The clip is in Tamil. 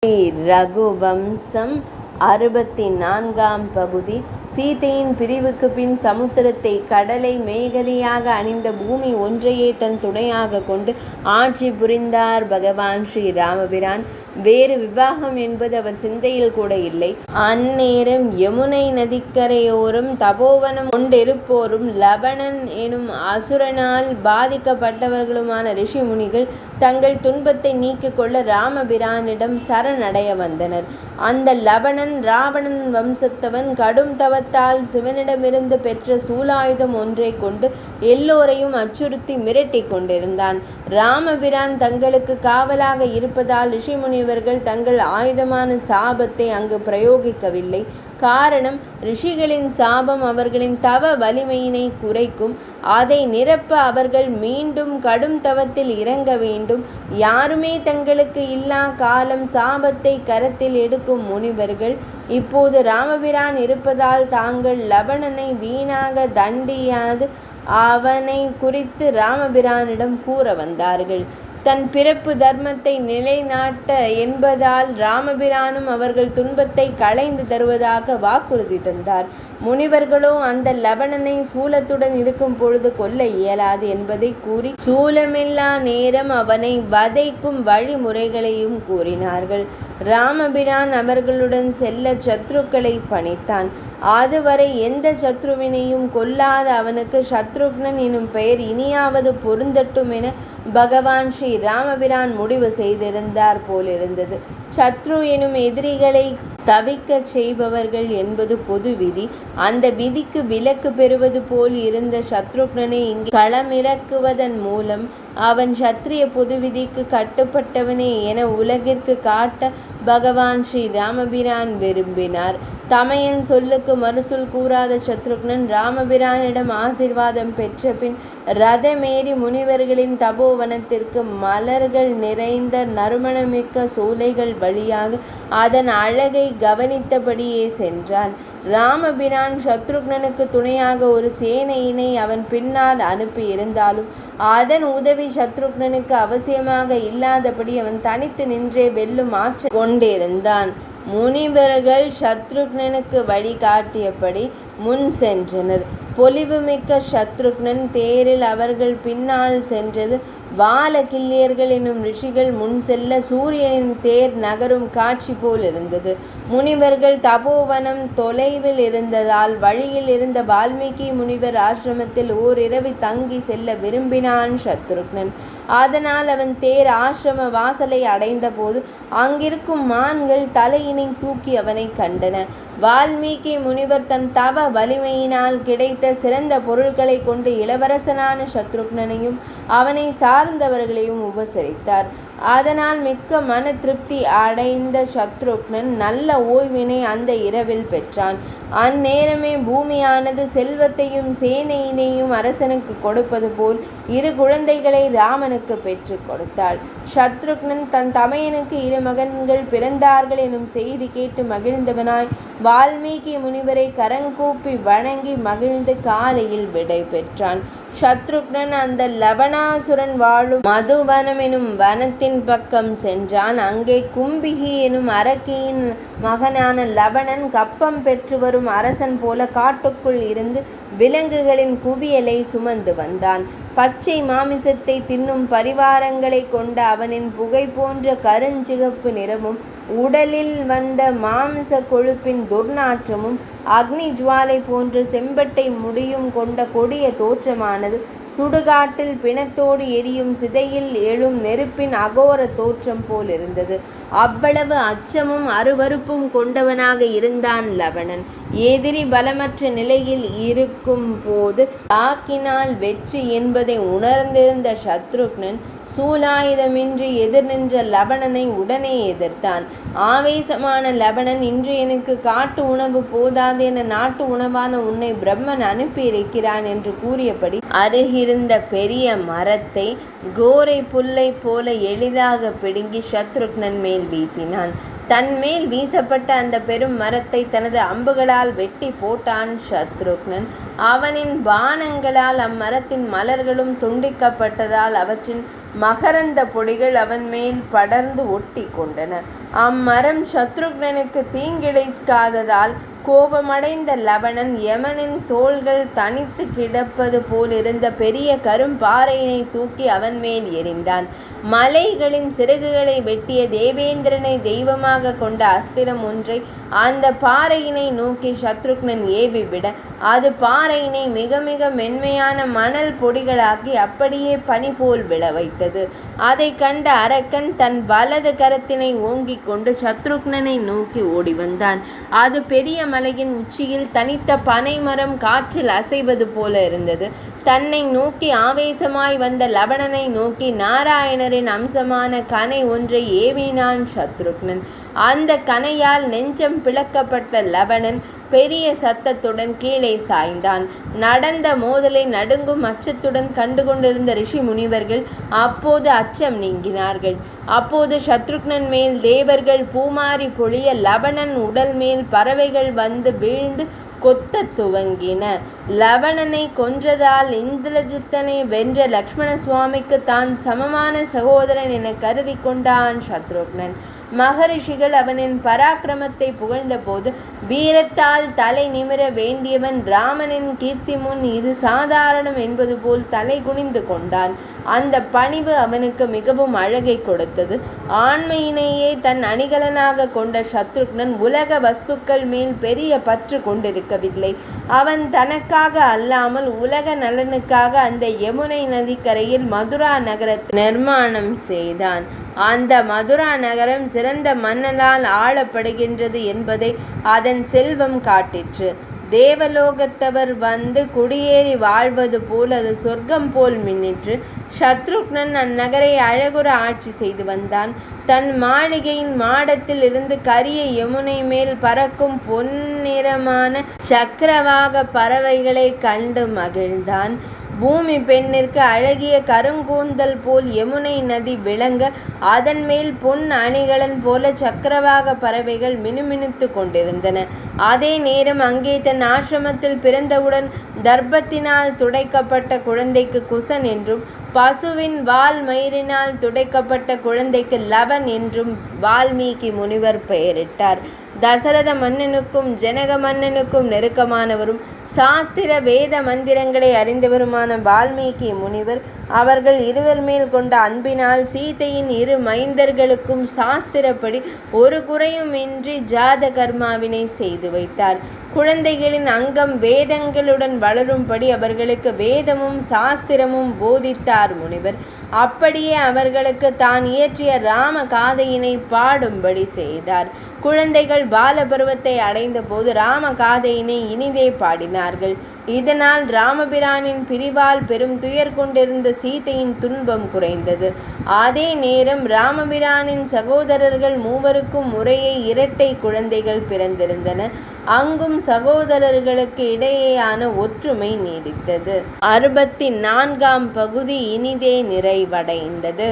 ஸ்ரீ ரகுவம்சம் 64ஆம் பகுதி. சீதையின் பிரிவுக்கு பின் சமுத்திரத்தை கடலை மேகலையாக அணிந்த பூமி ஒன்றையே தன் துணையாக கொண்டு ஆட்சி புரிந்தார் பகவான் ஸ்ரீ ராமபிரான். வேறு விவாகம் என்பது அவர் சிந்தையில் கூட இல்லை. அந்நேரம் யமுனை நதிக்கரையோரம் தபோவனம் கொண்டிருப்போரும் லபணன் எனும் அசுரனால் பாதிக்கப்பட்டவர்களுமான ரிஷி முனிகள் தங்கள் துன்பத்தை நீக்கிக் கொள்ள ராமபிரானிடம் சரணடைய வந்தனர். அந்த லபணன் ராவணன் வம்சத்தவன். கடும் தவத்தால் சிவனிடமிருந்து பெற்ற சூலாயுதம் ஒன்றை கொண்டு எல்லோரையும் அச்சுறுத்தி மிரட்டி கொண்டிருந்தான். ராமபிரான் தங்களுக்கு காவலாக இருப்பதால் ரிஷிமுனிவர்கள் தங்கள் ஆயுதமான சாபத்தை அங்கு பிரயோகிக்கவில்லை. காரணம், ரிஷிகளின் சாபம் அவர்களின் தவ வலிமையினை குறைக்கும். அதை நிரப்ப அவர்கள் மீண்டும் கடும் தவத்தில் இறங்க வேண்டும். யாருமே தங்களுக்கு இல்லா காலம் சாபத்தை கரத்தில் எடுக்கும் முனிவர்கள் இப்போது ராமபிரான் இருப்பதால் தாங்கள் லபணனை வீணாக தண்டியாது அவனை குறித்து ராமபிரானிடம் கூற வந்தார்கள். தன் பிறப்பு தர்மத்தை நிலைநாட்ட என்பதால் ராமபிரானும் அவர்கள் துன்பத்தை களைந்து தருவதாக வாக்குறுதி தந்தார். முனிவர்களோ அந்த லபணனை சூலத்துடன் இருக்கும் பொழுது கொல்ல இயலாது என்பதை கூறி சூலமில்லா நேரம் அவனை வதைக்கும் வழிமுறைகளையும் கூறினார்கள். ராமபிரான் அவர்களுடன் செல்ல சத்ருக்களை பணித்தான். அதுவரை எந்த சத்ருவினையும் கொல்லாத அவனுக்கு சத்ருக்னன் எனும் பெயர் இனியாவது பொருந்தட்டும் என பகவான் ஸ்ரீ ராமபிரான் முடிவு செய்திருந்தார் போலிருந்தது. சத்ரு எனும் எதிரிகளை தவிக்கச் செய்பவர்கள் என்பது பொது விதி. அந்த விதிக்கு விலக்கு பெறுவது போல் இருந்த சத்ருக்னனை இங்கே களமிறக்குவதன் மூலம் அவன் சத்திரிய பொது விதிக்கு கட்டுப்பட்டவனே என உலகிற்கு காட்ட பகவான் ஸ்ரீ ராமபிரான் விரும்பினார். தமையன் சொல்லுக்கு மறுசொல் கூறாத சத்ருக்னன் ராமபிரானிடம் ஆசீர்வாதம் பெற்ற பின் ரதமேறி முனிவர்களின் தபோவனத்திற்கு மலர்கள் நிறைந்த நறுமணமிக்க சோலைகள் வழியாக அதன் அழகை கவனித்தபடியே சென்றான். ராமபிரான் சத்ருக்னனுக்கு துணையாக ஒரு சேனையினை அவன் பின்னால் அனுப்பி இருந்தாலும் அதன் உதவி சத்ருக்னனுக்கு அவசியமாக இல்லாதபடி அவன் தனித்து நின்றே வெல்லும் ஆற்றல் கொண்டிருந்தான். முனிவர்கள் சத்ருக்னனுக்கு வழிகாட்டியபடி முன் சென்றனர். பொலிவுமிக்க சத்ருக்னன் தேரில் அவர்கள் பின்னால் சென்றது. வாலகில்யர்கள் எனும் ரிஷிகள் முன் செல்ல சூரியனின் தேர் நகரும் காட்சி போல் இருந்தது. முனிவர்கள் தபோவனம் தொலைவில் இருந்ததால் வழியில் இருந்த வால்மீகி முனிவர் ஆசிரமத்தில் ஓரிரவு தங்கி செல்ல விரும்பினான் சத்ருக்னன். அதனால் அவன் தேர் ஆசிரம வாசலை அடைந்த போது அங்கிருக்கும் மான்கள் தலையினை தூக்கி அவனை கண்டன. வால்மீகி முனிவர் தன் தவ வலிமையினால் கிடைத்த சிறந்த பொருட்களை கொண்டு இளவரசனான சத்ருக்னனையும் அவனை சார்ந்தவர்களையும் உபசரித்தார். அதனால் மிக்க மன திருப்தி அடைந்த சத்ருக்னன் நல்ல ஓய்வினை அந்த இரவில் பெற்றான். அந்நேரமே பூமியானது செல்வத்தையும் சேனையினையும் அரசனுக்கு கொடுப்பது போல் இரு குழந்தைகளை ராமனுக்கு பெற்று கொடுத்தாள். சத்ருக்னன் தன் தமையனுக்கு 2 மகன்கள் பிறந்தார்கள் எனும் செய்தி கேட்டு மகிழ்ந்தவனாய் வால்மீகி முனிவரை கரங்கூப்பி வணங்கி மகிழ்ந்து காலையில் விடை பெற்றான். சத்ருக்னன் அந்த லபணாசுரன் வாழும் மதுவனம் எனும் வனத்தின் பக்கம் சென்றான். அங்கே கும்பிகி எனும் அரக்கியின் மகனான லபணன் கப்பம் பெற்று வரும் அரசன் போல காட்டுக்குள் இருந்து விலங்குகளின் குவியலை சுமந்து வந்தான். பச்சை மாமிசத்தை தின்னும் பரிவாரங்களை கொண்ட அவனின் புகை போன்ற கருஞ்சிகப்பு நிறமும் உடலில் வந்த மாமிச கொழுப்பின் துர்நாற்றமும் அக்னி ஜுவாலை போன்ற செம்பட்டை முடியும் கொண்ட கொடிய தோற்றமானது சுடுகாட்டில் பிணத்தோடு எரியும் சிதையில் எழும் நெருப்பின் அகோர தோற்றம் போல் இருந்தது. அவ்வளவு அச்சமும் அருவருப்பும் கொண்டவனாக இருந்தான் லபணன். எதிரி பலமற்ற நிலையில் இருக்கும் போது தாக்கினால் வெற்றி என்பதை உணர்ந்திருந்த சத்ருக்னன் சூலாயுதமின்றி எதிர் நின்ற லபணனை உடனே எதிர்த்தான். ஆவேசமான லபணன், இன்று எனக்கு காட்டு உணவு போதாது என நாட்டு உணவான உன்னை பிரம்மன் அனுப்பியிருக்கிறான் என்று கூறியபடி அருகிருந்த பெரிய மரத்தை கோரை புல்லை போல எளிதாக பிடுங்கி சத்ருக்னன் மேல் வீசினான். தன்மேல் வீசப்பட்ட அந்த பெரும் மரத்தை தனது அம்புகளால் வெட்டி போட்டான் சத்ருக்னன். அவனின் பாணங்களால் அம்மரத்தின் மலர்களும் துண்டிக்கப்பட்டதால் அவற்றின் மகரந்த பொடிகள் அவன் மேல் படர்ந்து ஒட்டி கொண்டன. அம்மரம் சத்ருக்னனுக்கு தீங்கிழைக்காததால் கோபமடைந்த லவணன் யமனின் தோள்கள் தனித்து கிடப்பது போலிருந்த பெரிய கரும்பாறையினை தூக்கி அவன் மேல் எறிந்தான். மலைகளின் சிறகுகளை வெட்டிய தேவேந்திரனை தெய்வமாக கொண்ட அஸ்திரம் ஒன்றை அந்த பாறையினை நோக்கி சத்ருக்னன் ஏவிவிட அது பாறையினை மிக மிக மென்மையான மணல் பொடிகளாக்கி அப்படியே பனி போல் விழ வைத்தது. அதை கண்ட அரக்கன் தன் வலது கரத்தினை ஓங்கிக் கொண்டு சத்ருக்னனை நோக்கி ஓடி வந்தான். அது பெரிய மலையின் உச்சியில் தனித்த பனை மரம் காற்றில் அசைவது போல இருந்தது. தன்னை நோக்கி ஆவேசமாய் வந்த லவணனை நோக்கி நாராயணரின் அம்சமான கனை ஒன்றை ஏவினான் சத்ருக்னன். அந்த கனையால் நெஞ்சம் பிளக்கப்பட்ட லவணன் பெரிய சத்தத்துடன் கீழே சாய்ந்தான். நடந்த மோதலை நடுங்கும் அச்சத்துடன் கண்டுகொண்டிருந்த ரிஷி முனிவர்கள் அப்போது அச்சம் நீங்கினார்கள். அப்போது சத்ருக்னன் மேல் தேவர்கள் பூமாரி பொழிய லவணன் உடல் மேல் பறவைகள் வந்து வீழ்ந்து கொத்த துவங்கின. லவணனை கொன்றதால் இந்திரஜித்தனை வென்ற லக்ஷ்மண சுவாமிக்கு தான் சமமான சகோதரன் என கருதி கொண்டான் சத்ருக்னன். மகரிஷிகள் அவனின் பராக்கிரமத்தை புகழ்ந்த போது வீரத்தால் தலை நிமிர வேண்டியவன் ராமனின் கீர்த்தி முன் இது சாதாரணம் என்பது போல் தலை குனிந்து கொண்டான். அந்த பணிவு அவனுக்கு மிகவும் அழகை கொடுத்தது. ஆண்மையினையே தன் அணிகலனாக கொண்ட சத்ருக்னன் உலக வஸ்துக்கள் மேல் பெரிய பற்று கொண்டிருக்கவில்லை. அவன் தனக்காக அல்லாமல் உலக நலனுக்காக அந்த யமுனை நதிக்கரையில் மதுரா நகரத்தை நிர்மாணம் செய்தான். அந்த மதுரா நகரம் சிறந்த மன்னனால் ஆளப்படுகின்றது என்பதை அதன் செல்வம் காட்டிற்று. தேவலோகத்தவர் வந்து குடியேறி வாழ்வது போல் அது சொர்க்கம் போல் மின்னிற்று. சத்ருக்னன் அந்நகரை அழகுற ஆட்சி செய்து வந்தான். தன் மாளிகையின் மாடத்தில் இருந்து கரிய யமுனை மேல் பறக்கும் பொன்னிறமான சக்கரவாக பறவைகளை கண்டு மகிழ்ந்தான். பூமி பெண்ணிற்கு அழகிய கருங்கூந்தல் போல் யமுனை நதி விளங்க அதன் மேல் பொன் அணிகலன் போல சக்கரவாக பறவைகள் மினுமினுத்து கொண்டிருந்தன. அதே நேரம் அங்கே தன் ஆசிரமத்தில் பிறந்தவுடன் தர்ப்பத்தினால் துடைக்கப்பட்ட குழந்தைக்கு குசன் என்றும் பசுவின் வால் மயிரினால் துடைக்கப்பட்ட குழந்தைக்கு லவன் என்றும் வால்மீகி முனிவர் பெயரிட்டார். தசரத மன்னனுக்கும் ஜனக மன்னனுக்கும் நெருக்கமானவரும் சாஸ்திர வேத மந்திரங்களை அறிந்தவருமான வால்மீகி முனிவர் அவர்கள் இருவர் மேல் கொண்ட அன்பினால் சீதையின் இரு மைந்தர்களுக்கும் சாஸ்திரப்படி ஒரு குறையும் இன்றி ஜாத கர்மாவினை செய்து வைத்தார். குழந்தைகளின் அங்கம் வேதங்களுடன் வளரும்படி அவர்களுக்கு வேதமும் சாஸ்திரமும் போதித்தார் முனிவர். அப்படியே அவர்களுக்கு தான் இயற்றிய ராம காதையினை பாடும்படி செய்தார். குழந்தைகள் பாலபருவத்தை அடைந்த போது ராம காதையினை இனிதே பாடினார்கள். இதனால் ராமபிரானின் பிரிவால் பெரும் துயர் கொண்டிருந்த சீதையின் துன்பம் குறைந்தது. அதே நேரம் ராமபிரானின் சகோதரர்கள் மூவருக்கும் முறையே இரட்டை குழந்தைகள் பிறந்திருந்தன. அங்கும் சகோதரர்களுக்கு இடையேயான ஒற்றுமை நீடித்தது. 64ஆம் பகுதி இனிதே நிறைவடைந்தது.